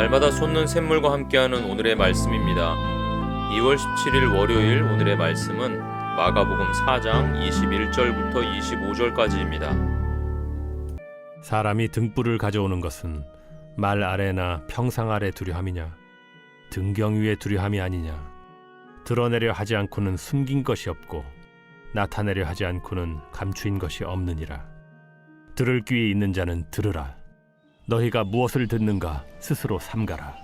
날마다 솟는 샘물과 함께하는 오늘의 말씀입니다. 2월 17일 월요일 오늘의 말씀은 마가복음 4장 21절부터 25절까지입니다. 사람이 등불을 가져오는 것은 말 아래나 평상 아래 두려 함이냐, 등경 위에 두려 함이 아니냐. 드러내려 하지 않고는 숨긴 것이 없고 나타내려 하지 않고는 감추인 것이 없느니라. 들을 귀 있는 자는 들으라. 너희가 무엇을 듣는가 스스로 삼가라.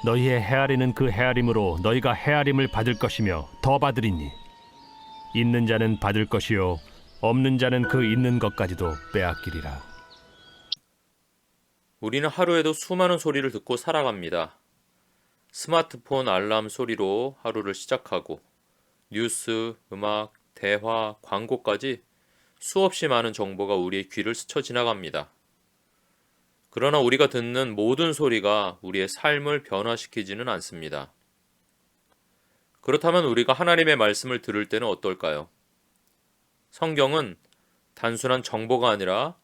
너희의 헤아리는 그 헤아림으로 너희가 헤아림을 받을 것이며 더 받으리니, 있는 자는 받을 것이요 없는 자는 그 있는 것까지도 빼앗기리라. 우리는 하루에도 수많은 소리를 듣고 살아갑니다. 스마트폰 알람 소리로 하루를 시작하고 뉴스, 음악, 대화, 광고까지 수없이 많은 정보가 우리의 귀를 스쳐 지나갑니다. 그러나 우리가 듣는 모든 소리가 우리의 삶을 변화시키지는 않습니다. 그렇다면 우리가 하나님의 말씀을 들을 때는 어떨까요? 성경은 단순한 정보가 아니라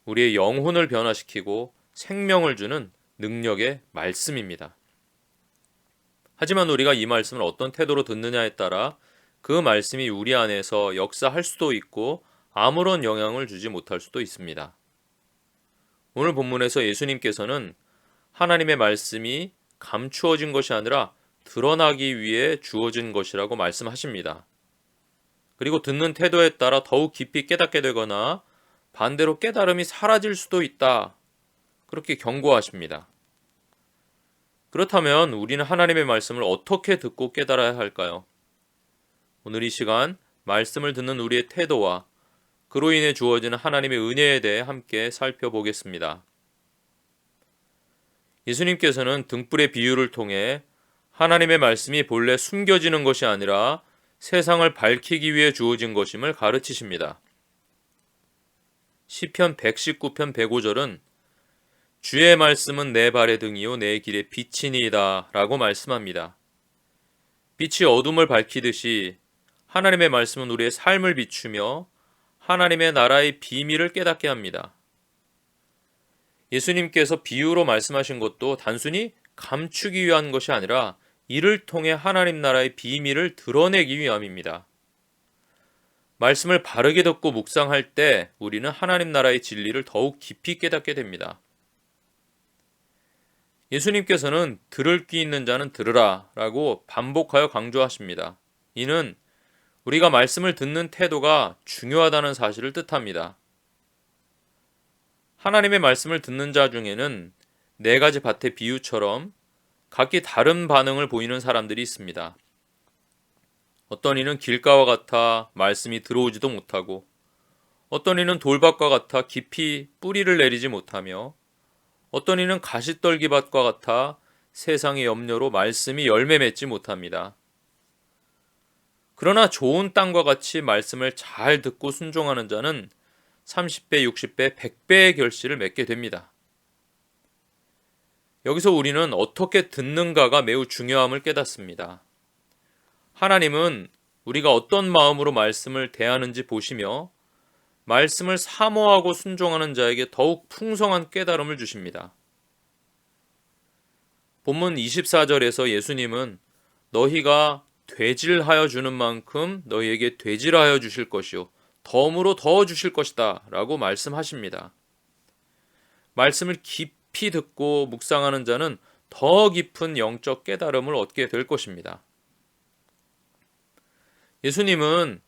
우리의 영혼을 변화시키고 생명을 주는 능력의 말씀입니다. 하지만 우리가 이 말씀을 어떤 태도로 듣느냐에 따라 그 말씀이 우리 안에서 역사할 수도 있고 아무런 영향을 주지 못할 수도 있습니다. 오늘 본문에서 예수님께서는 하나님의 말씀이 감추어진 것이 아니라 드러나기 위해 주어진 것이라고 말씀하십니다. 그리고 듣는 태도에 따라 더욱 깊이 깨닫게 되거나 반대로 깨달음이 사라질 수도 있다, 그렇게 경고하십니다. 그렇다면 우리는 하나님의 말씀을 어떻게 듣고 깨달아야 할까요? 오늘 이 시간 말씀을 듣는 우리의 태도와 그로 인해 주어지는 하나님의 은혜에 대해 함께 살펴보겠습니다. 예수님께서는 등불의 비유를 통해 하나님의 말씀이 본래 숨겨지는 것이 아니라 세상을 밝히기 위해 주어진 것임을 가르치십니다. 시편 119편 105절은 주의 말씀은 내 발의 등이요 내 길의 빛이니이다 라고 말씀합니다. 빛이 어둠을 밝히듯이 하나님의 말씀은 우리의 삶을 비추며 하나님의 나라의 비밀을 깨닫게 합니다. 예수님께서 비유로 말씀하신 것도 단순히 감추기 위한 것이 아니라 이를 통해 하나님 나라의 비밀을 드러내기 위함입니다. 말씀을 바르게 듣고 묵상할 때 우리는 하나님 나라의 진리를 더욱 깊이 깨닫게 됩니다. 예수님께서는 들을 귀 있는 자는 들으라 라고 반복하여 강조하십니다. 이는 우리가 말씀을 듣는 태도가 중요하다는 사실을 뜻합니다. 하나님의 말씀을 듣는 자 중에는 네 가지 밭의 비유처럼 각기 다른 반응을 보이는 사람들이 있습니다. 어떤 이는 길가와 같아 말씀이 들어오지도 못하고, 어떤 이는 돌밭과 같아 깊이 뿌리를 내리지 못하며, 어떤 이는 가시떨기밭과 같아 세상의 염려로 말씀이 열매 맺지 못합니다. 그러나 좋은 땅과 같이 말씀을 잘 듣고 순종하는 자는 30배, 60배, 100배의 결실을 맺게 됩니다. 여기서 우리는 어떻게 듣는가가 매우 중요함을 깨닫습니다. 하나님은 우리가 어떤 마음으로 말씀을 대하는지 보시며 말씀을 사모하고 순종하는 자에게 더욱 풍성한 깨달음을 주십니다. 본문 24절에서 예수님은 너희가 되질하여 주는 만큼 너희에게 되질하여 주실 것이요 덤으로 더 주실 것이다 라고 말씀하십니다. 말씀을 깊이 듣고 묵상하는 자는 더 깊은 영적 깨달음을 얻게 될 것입니다. 예수님은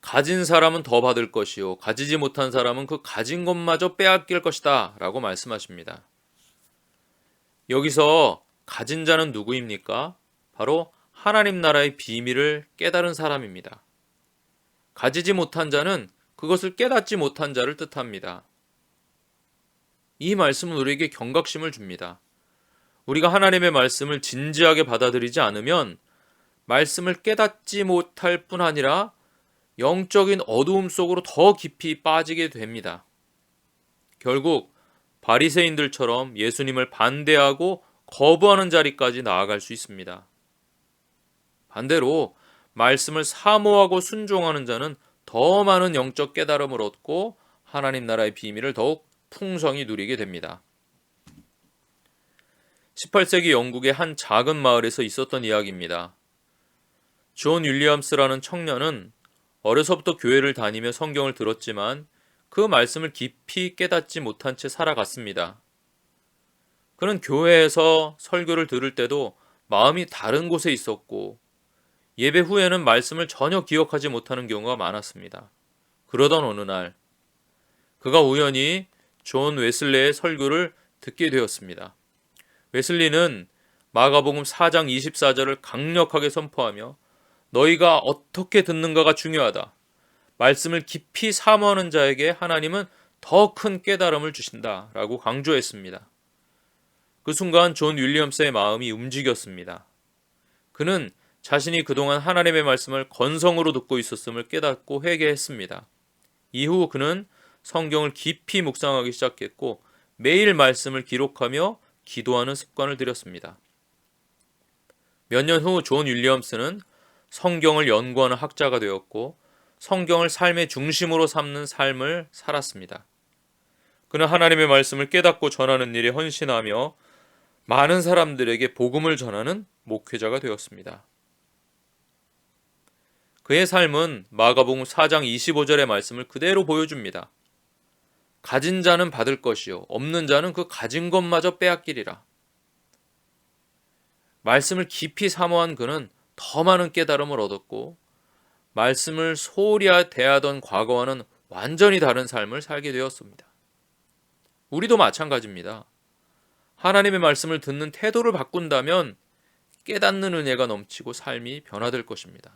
가진 사람은 더 받을 것이요 가지지 못한 사람은 그 가진 것마저 빼앗길 것이다 라고 말씀하십니다. 여기서 가진 자는 누구입니까? 바로 하나님 나라의 비밀을 깨달은 사람입니다. 가지지 못한 자는 그것을 깨닫지 못한 자를 뜻합니다. 이 말씀은 우리에게 경각심을 줍니다. 우리가 하나님의 말씀을 진지하게 받아들이지 않으면 말씀을 깨닫지 못할 뿐 아니라 영적인 어두움 속으로 더 깊이 빠지게 됩니다. 결국 바리새인들처럼 예수님을 반대하고 거부하는 자리까지 나아갈 수 있습니다. 반대로 말씀을 사모하고 순종하는 자는 더 많은 영적 깨달음을 얻고 하나님 나라의 비밀을 더욱 풍성히 누리게 됩니다. 18세기 영국의 한 작은 마을에서 있었던 이야기입니다. 존 윌리엄스라는 청년은 어려서부터 교회를 다니며 성경을 들었지만 그 말씀을 깊이 깨닫지 못한 채 살아갔습니다. 그는 교회에서 설교를 들을 때도 마음이 다른 곳에 있었고 예배 후에는 말씀을 전혀 기억하지 못하는 경우가 많았습니다. 그러던 어느 날 그가 우연히 존 웨슬레의 설교를 듣게 되었습니다. 웨슬리는 마가복음 4장 24절을 강력하게 선포하며 너희가 어떻게 듣는가가 중요하다. 말씀을 깊이 사모하는 자에게 하나님은 더 큰 깨달음을 주신다 라고 강조했습니다. 그 순간 존 윌리엄스의 마음이 움직였습니다. 그는 자신이 그동안 하나님의 말씀을 건성으로 듣고 있었음을 깨닫고 회개했습니다. 이후 그는 성경을 깊이 묵상하기 시작했고 매일 말씀을 기록하며 기도하는 습관을 들였습니다. 몇 년 후 존 윌리엄스는 성경을 연구하는 학자가 되었고 성경을 삶의 중심으로 삼는 삶을 살았습니다. 그는 하나님의 말씀을 깨닫고 전하는 일에 헌신하며 많은 사람들에게 복음을 전하는 목회자가 되었습니다. 그의 삶은 마가복음 4장 25절의 말씀을 그대로 보여줍니다. 가진 자는 받을 것이요 없는 자는 그 가진 것마저 빼앗기리라. 말씀을 깊이 사모한 그는 더 많은 깨달음을 얻었고 말씀을 소홀히 대하던 과거와는 완전히 다른 삶을 살게 되었습니다. 우리도 마찬가지입니다. 하나님의 말씀을 듣는 태도를 바꾼다면 깨닫는 은혜가 넘치고 삶이 변화될 것입니다.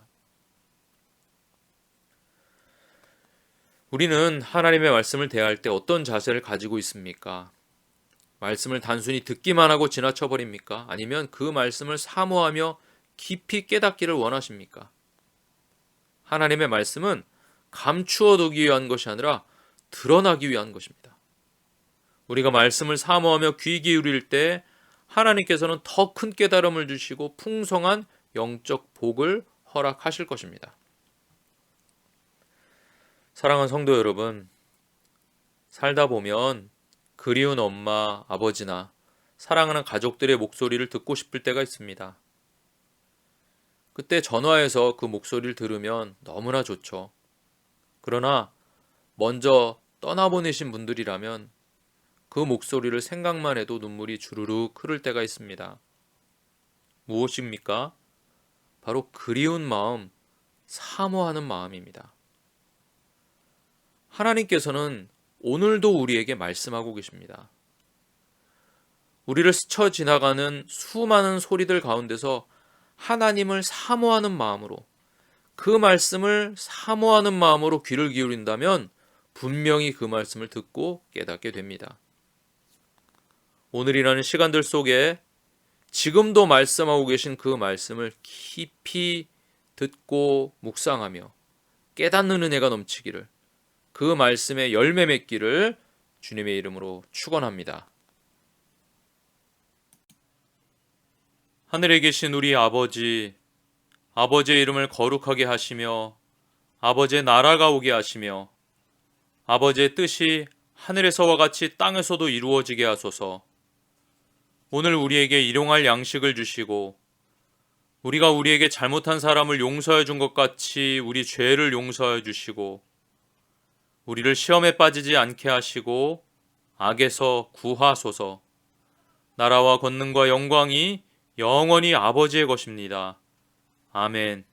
우리는 하나님의 말씀을 대할 때 어떤 자세를 가지고 있습니까? 말씀을 단순히 듣기만 하고 지나쳐 버립니까? 아니면 그 말씀을 사모하며 깊이 깨닫기를 원하십니까? 하나님의 말씀은 감추어 두기 위한 것이 아니라 드러나기 위한 것입니다. 우리가 말씀을 사모하며 귀 기울일 때 하나님께서는 더 큰 깨달음을 주시고 풍성한 영적 복을 허락하실 것입니다. 사랑하는 성도 여러분, 살다 보면 그리운 엄마, 아버지나 사랑하는 가족들의 목소리를 듣고 싶을 때가 있습니다. 그때 전화해서 그 목소리를 들으면 너무나 좋죠. 그러나 먼저 떠나보내신 분들이라면 그 목소리를 생각만 해도 눈물이 주르륵 흐를 때가 있습니다. 무엇입니까? 바로 그리운 마음, 사모하는 마음입니다. 하나님께서는 오늘도 우리에게 말씀하고 계십니다. 우리를 스쳐 지나가는 수많은 소리들 가운데서 하나님을 사모하는 마음으로, 그 말씀을 사모하는 마음으로 귀를 기울인다면 분명히 그 말씀을 듣고 깨닫게 됩니다. 오늘이라는 시간들 속에 지금도 말씀하고 계신 그 말씀을 깊이 듣고 묵상하며 깨닫는 은혜가 넘치기를, 그 말씀의 열매 맺기를 주님의 이름으로 축원합니다. 하늘에 계신 우리 아버지, 아버지의 이름을 거룩하게 하시며 아버지의 나라가 오게 하시며 아버지의 뜻이 하늘에서와 같이 땅에서도 이루어지게 하소서. 오늘 우리에게 일용할 양식을 주시고 우리가 우리에게 잘못한 사람을 용서해 준 것 같이 우리 죄를 용서해 주시고 우리를 시험에 빠지지 않게 하시고 악에서 구하소서. 나라와 권능과 영광이 영원히 아버지의 것입니다. 아멘.